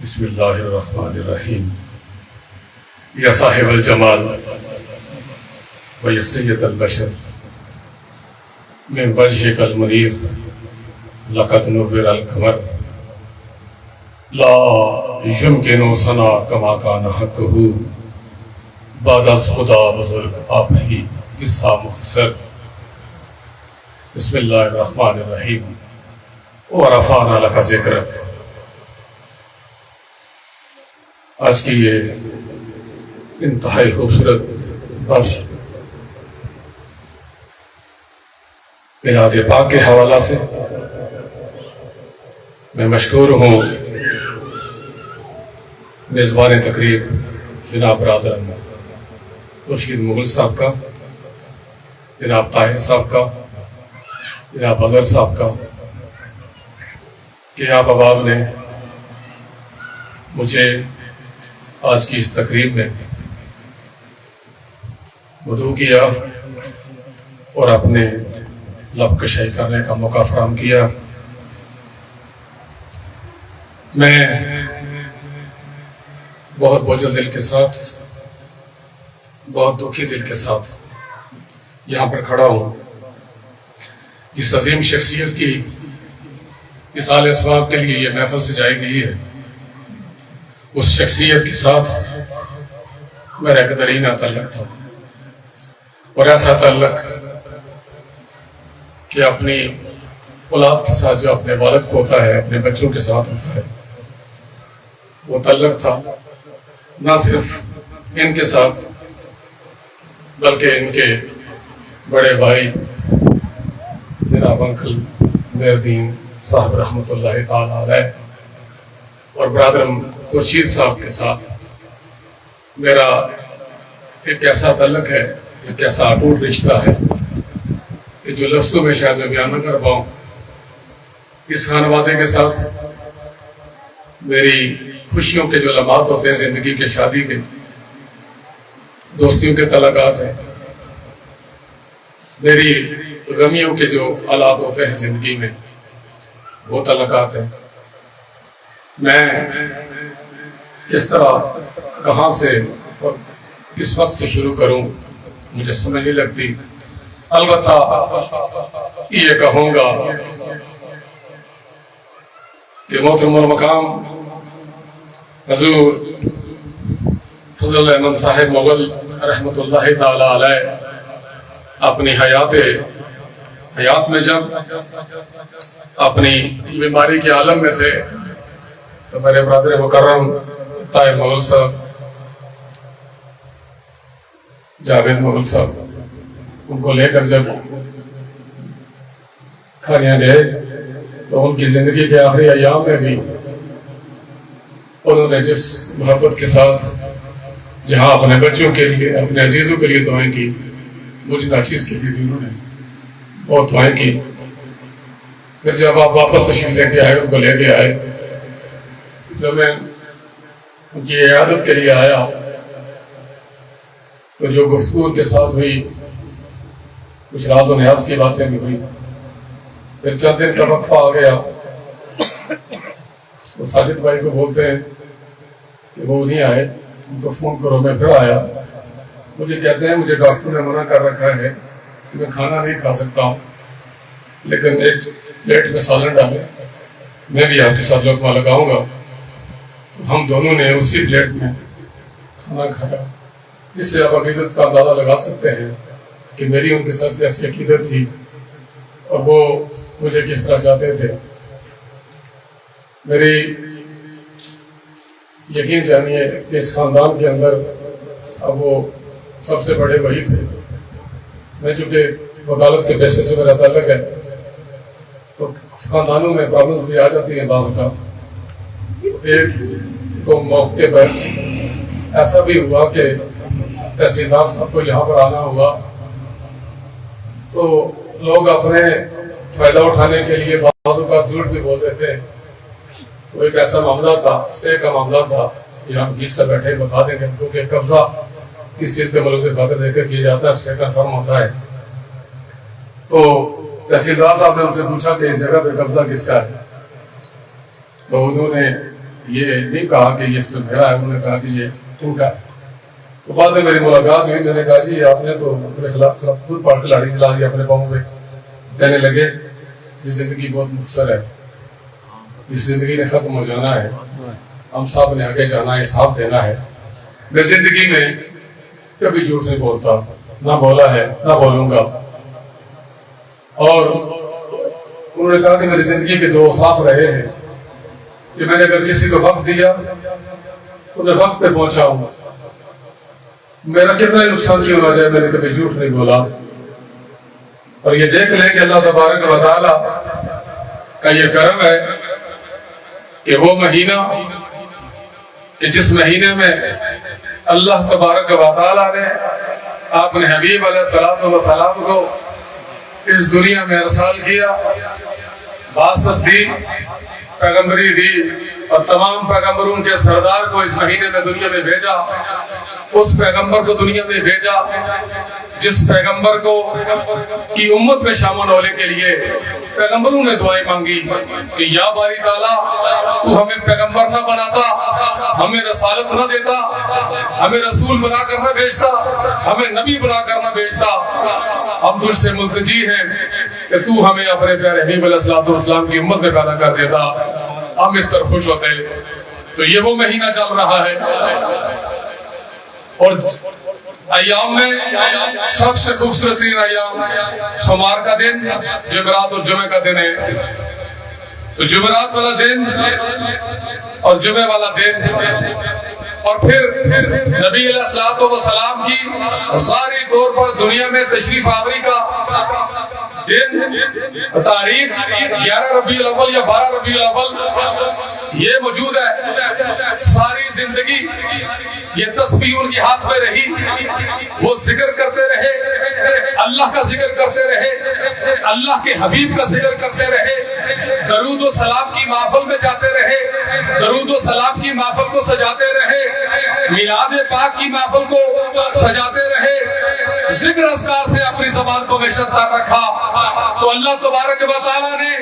بسم اللہ الرحمن الرحیم یا صاحب الجمال و یا سید البشر من وجهک المنیر لقد نور القمر لا یمکن ثنا کما کان حقہ بعد از خدا بزرگ آپ ہی قصہ مختصر بسم اللہ الرحمن الرحیم ورفعنا لک ذکرک۔ آج کی یہ انتہائی خوبصورت بس میلاد پاک کے حوالہ سے میں مشکور ہوں میزبان تقریب جناب برادر خورشید مغل صاحب کا، جناب طاہر صاحب کا، جناب اظہر صاحب کا کہ آپ احباب نے مجھے آج کی اس تقریب میں مدعو کیا اور اپنے لب کشائی کرنے کا موقع فراہم کیا۔ میں بہت بوجھل دل کے ساتھ، بہت دکھی دل کے ساتھ یہاں پر کھڑا ہوں۔ اس عظیم شخصیت کی مثال اسباب کے لیے یہ محفل سجائی گئی ہے۔ اس شخصیت کے ساتھ میرا ایک قدرینہ تعلق تھا، اور ایسا تعلق کہ اپنی اولاد کے ساتھ جو اپنے والد کو ہوتا ہے اپنے بچوں کے ساتھ ہوتا ہے، وہ تعلق تھا نہ صرف ان کے ساتھ بلکہ ان کے بڑے بھائی جناب انکل مہردین صاحب رحمۃ اللہ تعالی علیہ اور برادر خورشید صاحب کے ساتھ میرا ایک ایسا تعلق ہے، ایک ایسا اٹوٹ رشتہ ہے کہ جو لفظوں میں شاید میں بیان نہ کر پاؤں۔ اس خانوادے کے ساتھ میری خوشیوں کے جو لمحات ہوتے ہیں زندگی کے، شادی کے، دوستیوں کے تعلقات ہیں، میری غمیوں کے جو حالات ہوتے ہیں زندگی میں وہ تعلقات ہیں۔ میں کس طرح، کہاں سے اور کس وقت سے شروع کروں مجھے سمجھ نہیں لگتی۔ البتہ یہ کہوں گا کہ محترم المقام حضور فضل احمد صاحب مغل رحمۃ اللہ تعالی علیہ اپنی حیات میں جب اپنی بیماری کے عالم میں تھے تو میرے برادر مکرم طاہر مغل صاحب، جاوید مغل صاحب، ان کو لے کر جب کھانے گئے تو ان کی زندگی کے آخری ایام میں بھی انہوں نے جس محبت کے ساتھ جہاں اپنے بچوں کے لیے، اپنے عزیزوں کے لیے دعائیں کی، مجھ ناچیز کے لیے بھی انہوں نے بہت دعائیں کی۔ پھر جب آپ واپس تشریف لے کے آئے، ان کو لے کے آئے، جب میں ان کی عیادت کے لیے آیا تو جو گفتگو ان کے ساتھ ہوئی، کچھ راز و نیاز کی باتیں بھی ہوئی۔ پھر چند دن کا وقفہ آ گیا، وہ ساجد بھائی کو بولتے ہیں کہ وہ نہیں آئے، ان کو فون کرو۔ میں پھر آیا، مجھے کہتے ہیں مجھے ڈاکٹر نے منع کر رکھا ہے کہ میں کھانا نہیں کھا سکتا ہوں، لیکن ایک پلیٹ میں سالن ڈالے، میں بھی آپ کے ساتھ لقمہ لگاؤں گا۔ ہم دونوں نے اسی پلیٹ میں کھانا کھایا۔ اس سے آپ عقیدت کا اندازہ لگا سکتے ہیں کہ میری ان کے ساتھ کیسی عقیدت تھی اور وہ مجھے کس طرح چاہتے تھے۔ میری یقین جانیے کہ اس خاندان کے اندر اب وہ سب سے بڑے وہی تھے۔ میں چونکہ وکالت کے پیشے سے میرا تعلق ہے تو خاندانوں میں پرابلمس بھی آ جاتی ہیں بعض کا۔ ایک تو موقع پر ایسا بھی ہوا کہ تحصیلدار صاحب کو یہاں پر آنا ہوا تو لوگ اپنے فائدہ اٹھانے کے لیے بعض کا جھوٹ بھی بول دیتے ہیں۔ تو ایک ایسا معاملہ تھا، اسٹے کا معاملہ تھا، یہ ہم بیچ سے بیٹھے بتا دیں گے کیونکہ قبضہ کس چیز کے ملک سے خاطر دے کر کیا جاتا ہے، اسٹے کنفرم ہوتا ہے۔ تو تحصیلدار صاحب نے ان سے پوچھا کہ اس جگہ پہ قبضہ کس کا ہے، تو انہوں نے یہ نہیں کہا کہ یہ اس میں میرا ہے، انہوں نے کہا کہ یہ ان کا ہے۔ تو بعد میں میری ملاقات ہوئی، میں نے کہا جی آپ نے تو اپنے خلاف خود پاٹ لاڑھی چلا دی اپنے پاؤں پہ۔ کہنے لگے یہ زندگی بہت مختصر ہے، اس زندگی نے ختم ہو جانا ہے، ہم سب نے آگے جانا ہے، حساب دینا ہے۔ میں زندگی میں کبھی جھوٹ نہیں بولتا، نہ بولا ہے نہ بولوں گا۔ اور انہوں نے کہا کہ میری زندگی کے دو صاف رہے ہیں کہ میں نے اگر کسی کو وقت دیا تو میں وقت پہ پہنچا ہوں، میرا کتنا ہی نقصان کیوں نہ جائے، میں نے کبھی جھوٹ نہیں بولا۔ اور یہ دیکھ لیں کہ اللہ تبارک و تعالیٰ کا یہ کرم ہے کہ وہ مہینہ کہ جس مہینے میں اللہ تبارک و تعالیٰ نے اپنے حبیب علیہ السلام کو اس دنیا میں ارسال کیا، بعثت دی، پیغمبری دی، اور تمام پیغمبروں کے سردار کو اس مہینے میں دنیا میں بھیجا۔ اس پیغمبر کو دنیا میں بھیجا جس پیغمبر کو کی امت میں شامل ہونے کے لیے پیغمبروں نے دعائیں مانگی کہ یا باری تعالیٰ تو ہمیں پیغمبر نہ بناتا، ہمیں رسالت نہ دیتا، ہمیں رسول بنا کر نہ بھیجتا، ہمیں نبی بنا کر نہ بھیجتا، ہم تجھ سے ملتجی ہیں کہ تو ہمیں اپنے پیارے حبیب علیہ السلام کی امت میں پیدا کر دیتا، ہم اس پر خوش ہوتے۔ تو یہ وہ مہینہ چل رہا ہے، اور ایام میں سب سے خوبصورت ایام سوموار کا دن، جمعرات اور جمعہ کا دن ہے۔ تو جمعرات والا دن اور جمعہ والا دن، اور پھر نبی علیہ السلام کی ظاہری طور پر دنیا میں تشریف آوری کا دن، تاریخ 11 ربیع الاول یا 12 ربیع الاول یہ موجود ہے۔ ساری زندگی یہ تسبیح ان کے ہاتھ میں رہی، وہ ذکر کرتے رہے، اللہ کا ذکر کرتے رہے، اللہ کے حبیب کا ذکر کرتے رہے، درود و سلام کی محفل میں جاتے رہے، درود و سلام کی محفل کو سجاتے رہے، میلاد پاک کی محفل کو سجاتے رہے، ذکر اذکار سے اپنی زبان کو ہمیشہ تر رکھا۔ تو اللہ تبارک و تعالیٰ نے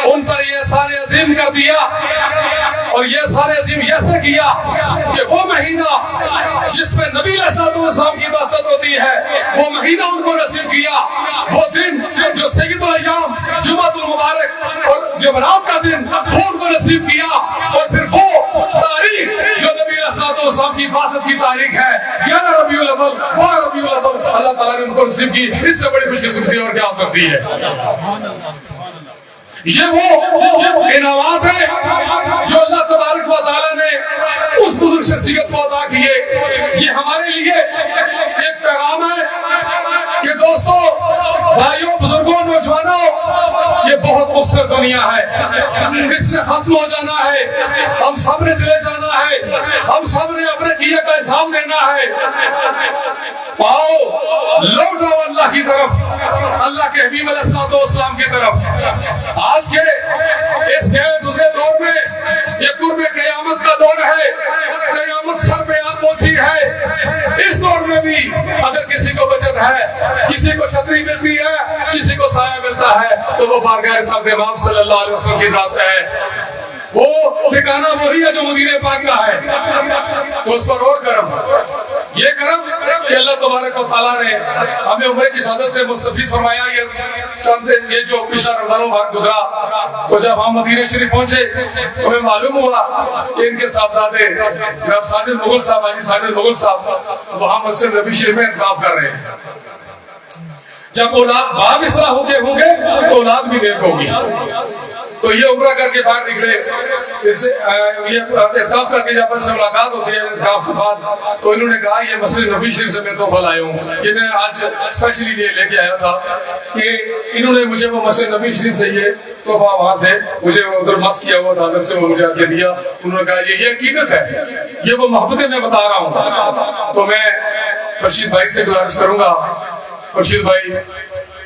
ان پر یہ احسان عظیم کر دیا، اور یہ احسان عظیم ایسے کیا کہ وہ مہینہ جس میں نبی علیہ السلام کی بعثت ہوتی ہے وہ مہینہ ان کو نصیب کیا، وہ دن جو سید الایام جمعۃ المبارک اور جمعرات کا دن وہ ان کو نصیب کیا، اور پھر وہ تاریخ جو نبی علیہ السلام کی بعثت کی تاریخ ہے 11 ربیع الاول 12 ربیع الاول، اللہ تعالیٰ نے ان کو نصیب کی۔ اس سے بڑی خوش قسمتی اور کیا ہو سکتی ہے؟ یہ وہ انعامات ہیں جو اللہ تبارک و تعالیٰ نے اس بزرگ شخصیت کو عطا کیے۔ یہ ہمارے لیے ایک پیغام ہے کہ دوستو، بھائیوں، بزرگوں، نوجوانوں، یہ بہت مختصر دنیا ہے، اس نے ختم ہو جانا ہے، ہم سب نے چلے جانا ہے، ہم سب نے اپنے کیے کا حساب دینا ہے۔ آؤ لوٹ آؤ اللہ کی طرف، اللہ کے حبیب علیہ السلام کی طرف۔ آج کے اس گئے گزرے دور میں یہ قرب قیامت کا دور ہے، قیامت سر پہ آ پہنچی ہے۔ اس دور میں بھی اگر کسی کو بچت ہے، کسی کو چھتری ملتی ہے، کسی کو سایہ ملتا ہے، تو وہ بارگاہ رسالت امام صلی اللہ علیہ وسلم کی ذات ہے۔ وہ ٹھکانہ وہی ہے جو مدینہ پاک کا ہے، تو اس پر اور کرم، یہ کرم کہ اللہ تبارک و تعالیٰ نے ہمیں عمرے کی سعادت سے مستفید فرمایا۔ یہ چند دن یہ جو پچھلا رمضان مبارک گزرا، تو جب ہم مدینہ شریف پہنچے تو ہمیں معلوم ہوا کہ ان کے صاحبزادے جناب ساجد مغل صاحب، حاجی ساجد مغل صاحب وہاں مسجد نبی شریف میں اعتکاف کر رہے ہیں۔ جب اولاد باپ اس طرح ہوں گے تو اولاد بھی نیک ہوگی۔ تو یہ عمرہ کر کے باہر نکلے، یہ اعتکاف کر کے جب ان سے ملاقات ہوتی ہے اعتکاف کے بعد، تو انہوں نے کہا یہ مسجد نبی شریف سے میں تحفہ لایا ہوں۔ یہ میں آج اسپیشلی یہ لے کے آیا تھا کہ انہوں نے مجھے وہ مسجد نبی شریف سے یہ تحفہ وہاں سے مجھے ادھر مس کیا ہوا تھا، سے وہ مجھے آ کے دیا۔ انہوں نے کہا یہ حقیقت ہے، یہ وہ محبتیں میں بتا رہا ہوں۔ تو میں خورشید بھائی سے گزارش کروں گا، خورشید بھائی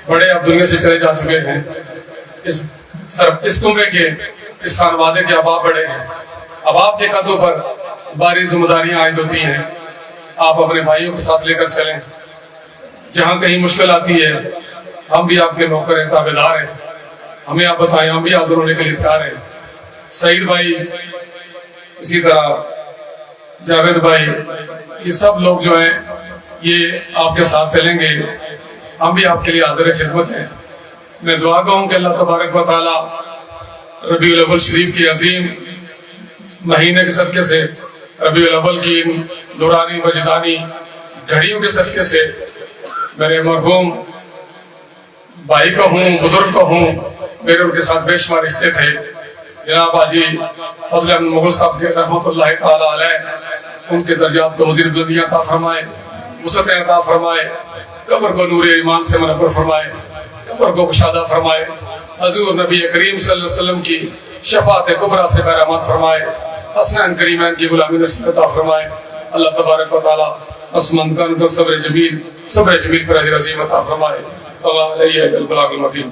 بڑے اب دنیا سے چلے جا چکے ہیں، اس کنبے کے اس خانوادے کے اب آپ بڑے ہیں، اب آپ کے قدوں پر باری ذمہ داریاں عائد ہوتی ہیں۔ آپ اپنے بھائیوں کے ساتھ لے کر چلیں، جہاں کہیں مشکل آتی ہے ہم بھی آپ کے نوکر ہیں، تابعدار ہیں، ہمیں آپ بتائیں، ہم بھی حاضر ہونے کے لیے تیار ہیں۔ سعید بھائی اسی طرح جاوید بھائی، یہ سب لوگ جو ہیں یہ آپ کے ساتھ چلیں گے، ہم بھی آپ کے لیے حاضر خدمت ہیں۔ میں دعا گا ہوں کہ اللہ تبارک و تعالی ربیع الاول شریف کی عظیم مہینے کے صدقے سے، ربیع الاول کی نورانی وجدانی گھڑیوں کے صدقے سے میرے مرحوم بھائی کا ہوں، بزرگ کا ہوں، میرے ان کے ساتھ بے شمار رشتے تھے، جناب حاجی فضل احمد مغل صاحب کے رحمۃ اللہ تعالی علیہ، ان کے درجات کو مزید بلندیاں عطا فرمائے، وسعتیں عطا فرمائے، قبر کو نور ایمان سے منور فرمائے، قبر کو کشادہ فرمائے، حضور نبی کریم صلی اللہ علیہ وسلم کی شفاعت کبریٰ سے بہرامند فرمائے، حسنین کریمین کی غلامی نصیب عطا فرمائے۔ اللہ تبارک و تعالی اسمان کن کو صبر جمیل پر اجر عظیم عطا فرمائے۔ اللہ علیہ البلاغ المبین۔